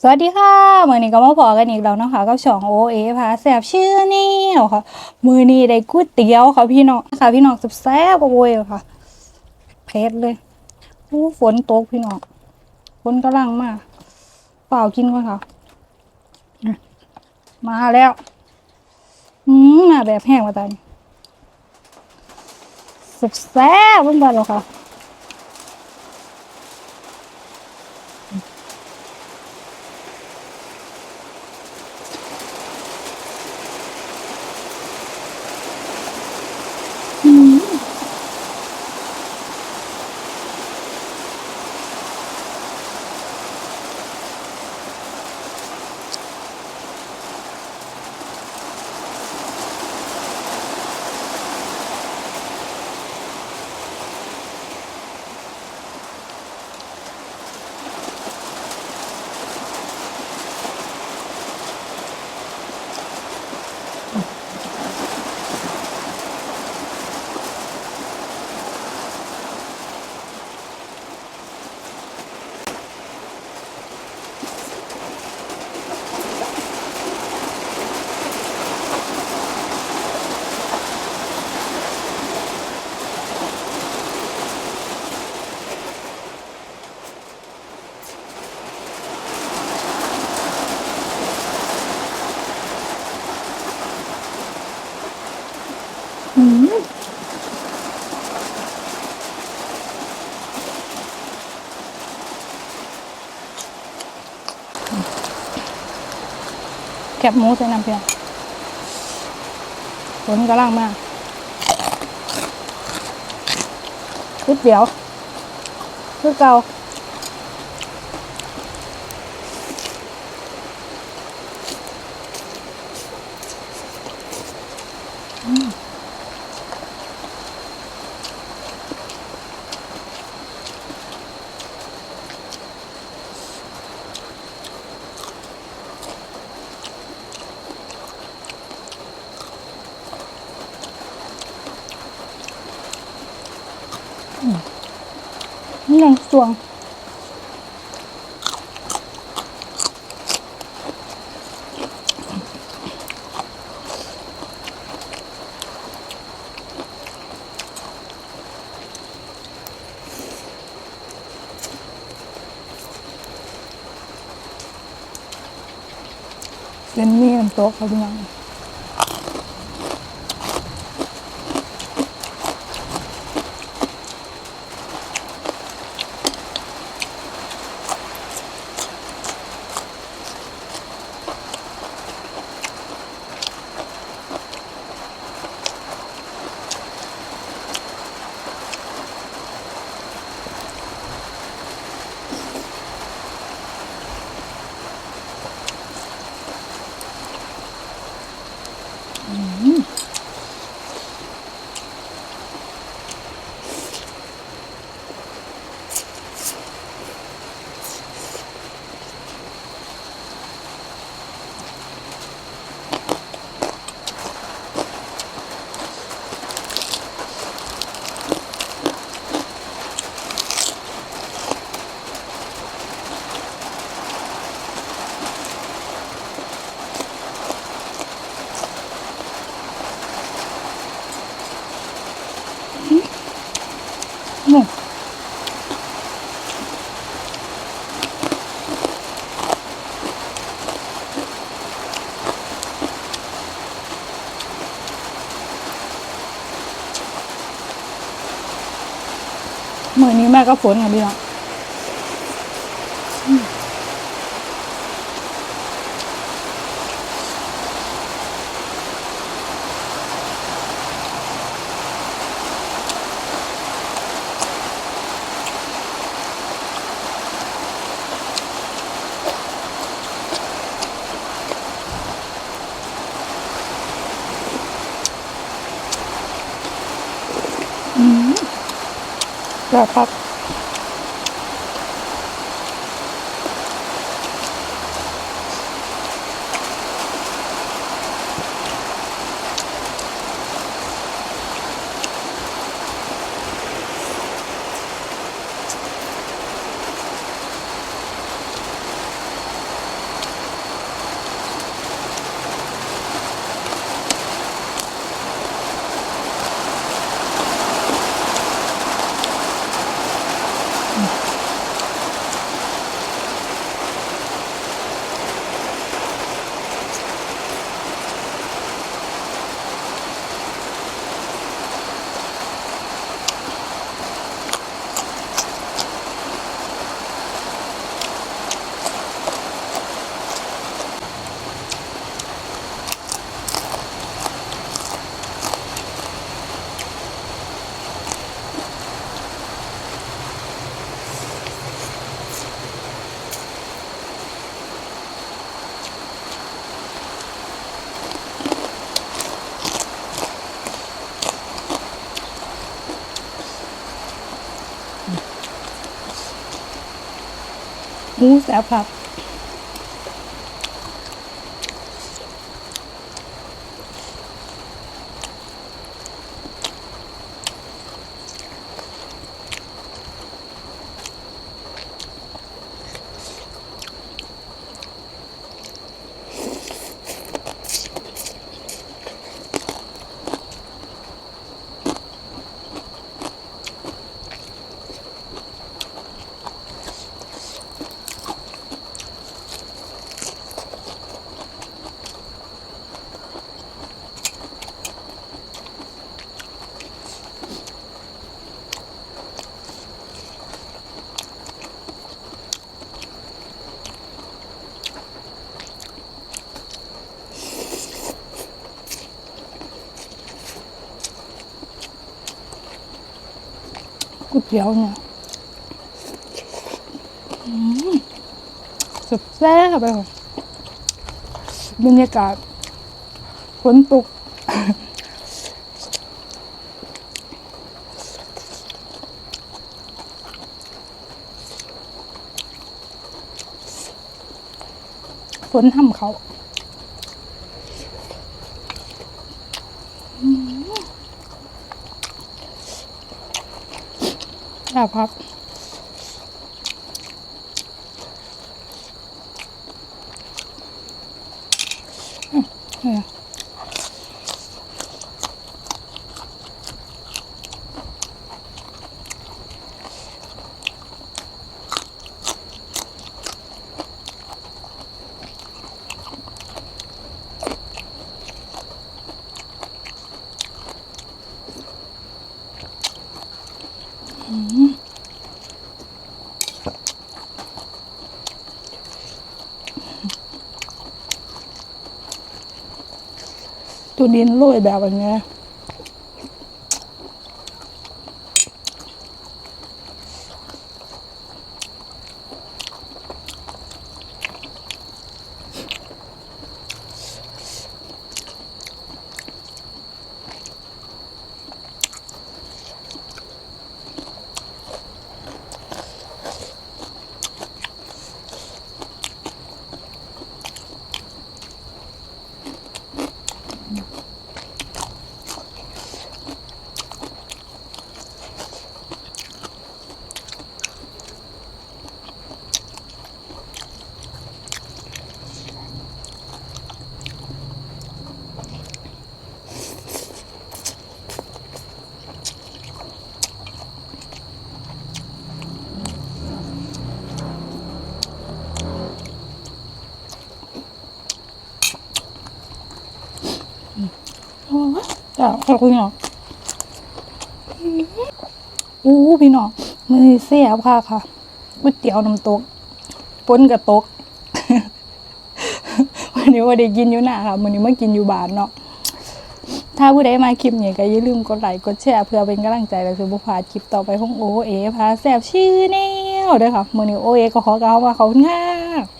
สวัสดีค่ะมือนี้ก็มาพอกันอีกแล้วนะคะกับช่องโอเอพาแซ่บชื่อนี่ค่ะมือนี้ได้ก๋วยเตี๋ยวค่ะพี่น้องค่ะพี่น้องแซ่บๆโวยค่ะเผ็ดเลยอู้ฝนตกพี่น้องฝนกำลังมาเปล่ากินก่อนค่ะมาแล้วมาแบบแห้งมาตายแซ่บๆเพิ่งมาแล้วค่ะอืมแคบหมูใส่น้ำเพียงฝนกำลังมาก๋วยเตี๋ยวคือเก่านี่ยังสวงเป็นมีน้ำตกค่ะพี่น้องนี่มือนี้แม่ก็ฝนค่ะพี่น้องแบบพัก หมูแซ่บครับก๋วยเตี๋ยวเนี่ยสุดแซ่บไปค่ะบรรยากาศฝนตกฝนทำเขาครับเนี่ยตัวดินโรยแบบอย่างเงี้ยจ้าขอบคุณเนาะพี่น้องมือเสียบค่ะก๋วยเตี๋ยวน้ำตกปนกับตก วันนี้ว่าได้กินอยู่หน้าค่ะวันนี้มากินอยู่บ้านเนาะถ้าผู้ใดมาคลิปนี้ก็อย่าลืมกดไลค์กดแชร์เพื่อเป็นกำลังใจและคือบุพพลาดคลิปต่อไปของโอเอพาแซ่บชื่อแนวด้วยค่ะมื้อนี้โอเอก็ขอกล่าวว่าขอบคุณค่ะ